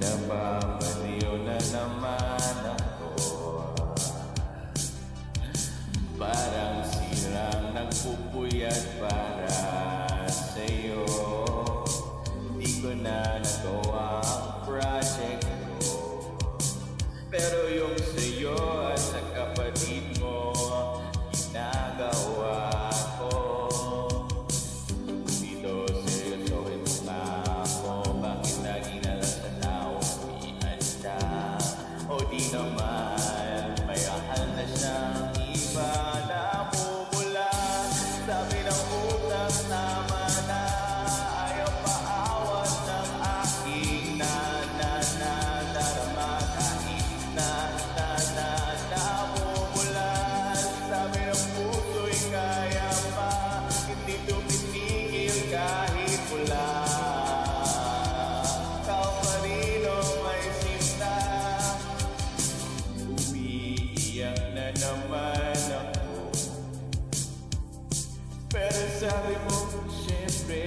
Napapaliw na naman ako. Parang silang nagpupuyat para sa'yo. Di ko na nagawa ang project ko, pero yung sa'yo at sa kapatid mo ginagawa ko. Dito seryosohin mo nga ako, bakit lagi na lang sa nauwian ka? O di naman may ahal na siyang iba na mumula. Sabi ng utang tama na, ayaw paawat ng aking darama. Kahit na namumula, sabi ng puso'y kaya pa, hindi tumitigil kahit mula. Ikaw pa rin o may sinta, umiiyak na naman ako. Pero sabi mo, syempre